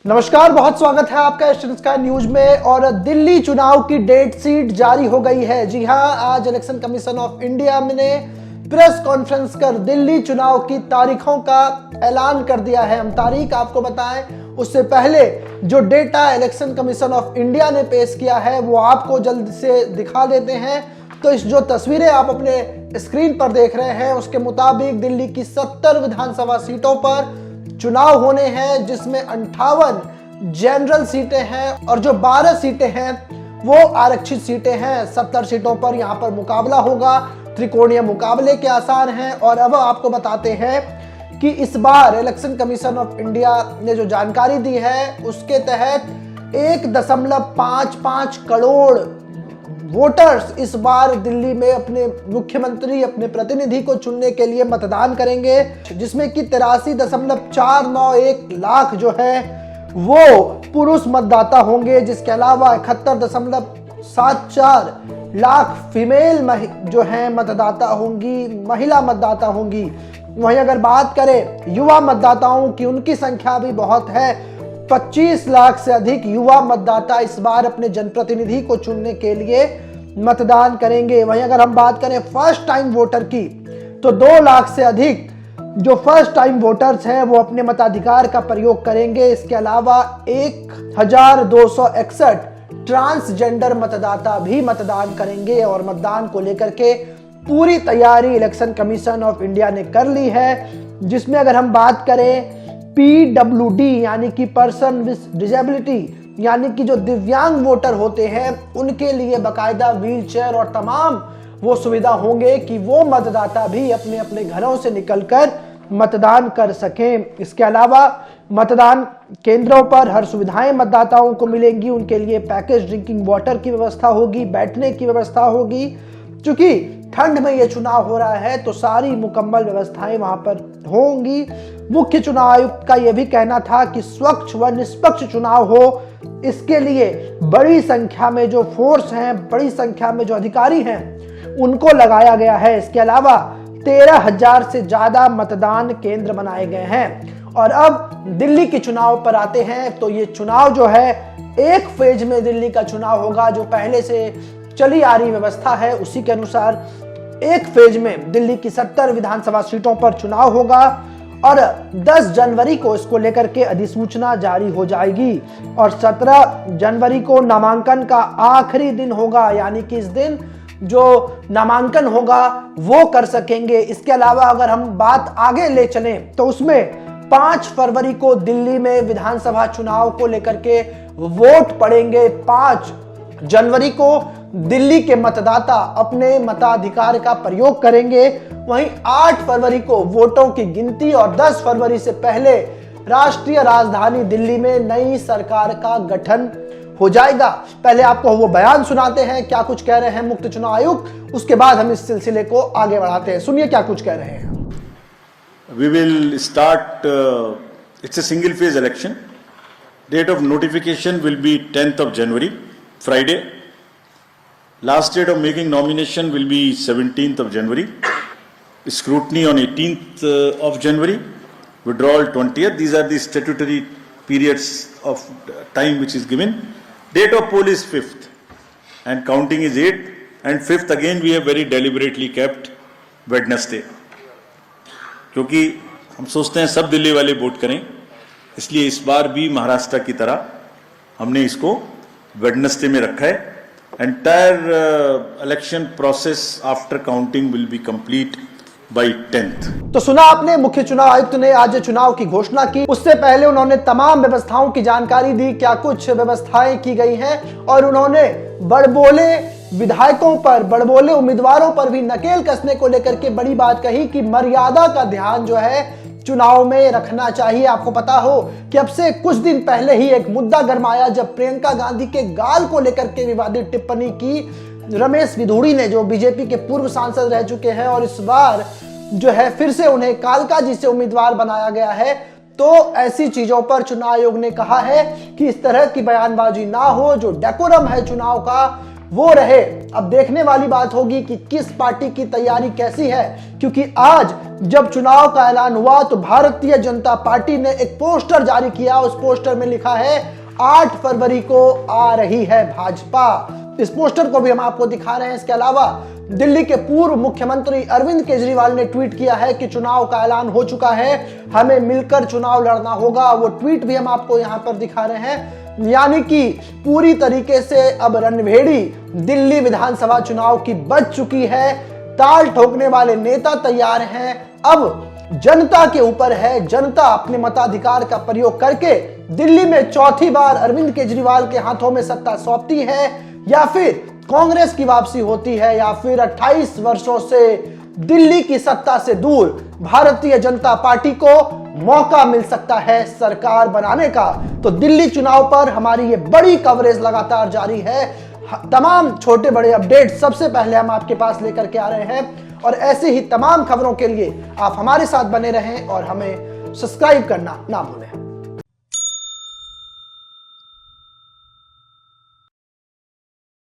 नमस्कार, बहुत स्वागत है आपका ईस्टर्न स्काई न्यूज में। और दिल्ली चुनाव की डेट शीट जारी हो गई है। जी हां, आज इलेक्शन कमीशन ऑफ इंडिया ने प्रेस कॉन्फ्रेंस कर दिल्ली चुनाव की तारीखों का ऐलान कर दिया है। हम तारीख आपको बताएं उससे पहले जो data election commission of India ने पेश किया है वो आपको जल्द से दिखा देते हैं। तो इस जो तस्वीरें आप अपने स्क्रीन पर देख रहे हैं उसके मुताबिक दिल्ली की 70 विधानसभा सीटों पर चुनाव होने हैं, जिसमें 58 जनरल सीटें हैं और जो 12 सीटें हैं वो आरक्षित सीटें हैं। 70 सीटों पर यहां पर मुकाबला होगा, त्रिकोणीय मुकाबले के आसार हैं। और अब आपको बताते हैं कि इस बार इलेक्शन कमीशन ऑफ इंडिया ने जो जानकारी दी है उसके तहत 1.55 करोड़ वोटर्स इस बार दिल्ली में अपने मुख्यमंत्री, अपने प्रतिनिधि को चुनने के लिए मतदान करेंगे, जिसमें कि 83.491 लाख जो है वो पुरुष मतदाता होंगे, जिसके अलावा 71.74 लाख फीमेल जो है मतदाता होंगी, महिला मतदाता होंगी। वहीं अगर बात करें युवा मतदाताओं की, उनकी संख्या भी बहुत है। 25 लाख से अधिक युवा मतदाता इस बार अपने जनप्रतिनिधि को चुनने के लिए मतदान करेंगे। वहीं अगर हम बात करें फर्स्ट टाइम वोटर की, तो 2 लाख से अधिक जो फर्स्ट टाइम वोटर्स हैं वो अपने मताधिकार का प्रयोग करेंगे। इसके अलावा 1261 ट्रांसजेंडर मतदाता भी मतदान करेंगे। और मतदान को लेकर के पूरी तैयारी इलेक्शन कमीशन ऑफ इंडिया ने कर ली है, जिसमें अगर हम बात करें PWD यानी कि पर्सन विद डिजेबिलिटी यानी कि जो दिव्यांग वोटर होते हैं उनके लिए बकायदा व्हील चेयर और तमाम वो सुविधा होंगे कि वो मतदाता भी अपने अपने घरों से निकलकर मतदान कर सकें। इसके अलावा मतदान केंद्रों पर हर सुविधाएं मतदाताओं को मिलेंगी। उनके लिए पैकेज ड्रिंकिंग वाटर की व्यवस्था होगी, बैठने की व्यवस्था होगी। चूंकि ठंड में ये चुनाव हो रहा है तो सारी मुकम्मल व्यवस्थाएं वहां पर होंगी। मुख्य चुनाव आयुक्त का यह भी कहना था कि स्वच्छ व निष्पक्ष चुनाव हो, इसके लिए बड़ी संख्या में जो फोर्स हैं, बड़ी संख्या में जो अधिकारी हैं उनको लगाया गया है। इसके अलावा 13,000 से ज्यादा मतदान केंद्र बनाए गए हैं। और अब दिल्ली के चुनाव पर आते हैं तो ये चुनाव जो है एक फेज में दिल्ली का चुनाव होगा। जो पहले से चली आ रही व्यवस्था है उसी के अनुसार एक फेज में दिल्ली की 70 विधानसभा सीटों पर चुनाव होगा और 10 जनवरी को इसको लेकर के अधिसूचना जारी हो जाएगी। और 17 जनवरी को नामांकन का आखिरी दिन होगा, यानी कि इस दिन जो नामांकन होगा वो कर सकेंगे। इसके अलावा अगर हम बात आगे ले चलें तो उसमें 5 फरवरी को दिल्ली में विधानसभा चुनाव को लेकर के वोट पड़ेंगे। 5 जनवरी को दिल्ली के मतदाता अपने मताधिकार का प्रयोग करेंगे। वहीं 8 फरवरी को वोटों की गिनती और 10 फरवरी से पहले राष्ट्रीय राजधानी दिल्ली में नई सरकार का गठन हो जाएगा। पहले आपको वो बयान सुनाते हैं क्या कुछ कह रहे हैं मुख्य चुनाव आयुक्त, उसके बाद हम इस सिलसिले को आगे बढ़ाते हैं। सुनिए क्या कुछ कह रहे हैं। We will start, it's a single phase election. Date of notification will be 10th of January, Friday. Last date of making nomination will be 17th of January. Scrutiny on 18th of January. Withdrawal 20th. These are the statutory periods of time which is given. Date of poll is 5th and counting is 8th, and 5th again we have very deliberately kept Wednesday. क्योंकि हम सोचते हैं सब दिल्ली वाले vote करें, इसलिए इस बार भी महाराष्ट्र की तरह हमने इसको वेडनेसडे में रखा है। Entire election process after counting will be complete bye 10th। तो सुना आपने, मुख्य चुनाव आयुक्त ने आज चुनाव की घोषणा की। उससे पहले उन्होंने तमाम व्यवस्थाओं की जानकारी दी, क्या कुछ व्यवस्थाएं की गई हैं। और उन्होंने बड़बोले विधायकों पर, बड़बोले उम्मीदवारों पर भी नकेल कसने को लेकर के बड़ी बात कही कि मर्यादा का ध्यान जो है चुनाव में रखना चाहिए। आपको पता हो कि अब से कुछ दिन पहले ही एक मुद्दा गरमाया जब प्रियंका गांधी के गाल को लेकर के विवादित टिप्पणी की रमेश विधूड़ी ने, जो बीजेपी के पूर्व सांसद रह चुके हैं और इस बार जो है फिर से उन्हें कालकाजी से उम्मीदवार बनाया गया है। तो ऐसी चीजों पर चुनाव आयोग ने कहा है कि इस तरह की बयानबाजी ना हो, जो डेकोरम है चुनाव का वो रहे। अब देखने वाली बात होगी कि किस पार्टी की तैयारी कैसी है, क्योंकि आज जब चुनाव का ऐलान हुआ तो भारतीय जनता पार्टी ने एक पोस्टर जारी किया। उस पोस्टर में लिखा है 8 फरवरी को आ रही है भाजपा। इस पोस्टर को भी हम आपको दिखा रहे हैं। इसके अलावा दिल्ली के पूर्व मुख्यमंत्री अरविंद केजरीवाल ने ट्वीट किया है कि चुनाव का ऐलान हो चुका है, हमें मिलकर चुनाव लड़ना होगा। वो ट्वीट भी हम आपको यहां पर दिखा रहे हैं। यानी कि पूरी तरीके से अब रणभेड़ी दिल्ली विधानसभा चुनाव की बच चुकी है। ताल ठोकने वाले नेता तैयार हैं। अब जनता के ऊपर है, जनता अपने मताधिकार का प्रयोग करके दिल्ली में चौथी बार अरविंद केजरीवाल के हाथों में सत्ता सौंपती है, या फिर कांग्रेस की वापसी होती है, या फिर 28 वर्षों से दिल्ली की सत्ता से दूर भारतीय जनता पार्टी को मौका मिल सकता है सरकार बनाने का। तो दिल्ली चुनाव पर हमारी ये बड़ी कवरेज लगातार जारी है। तमाम छोटे बड़े अपडेट सबसे पहले हम आपके पास लेकर के आ रहे हैं, और ऐसे ही तमाम खबरों के लिए आप हमारे साथ बने रहें और हमें सब्सक्राइब करना ना भूलें।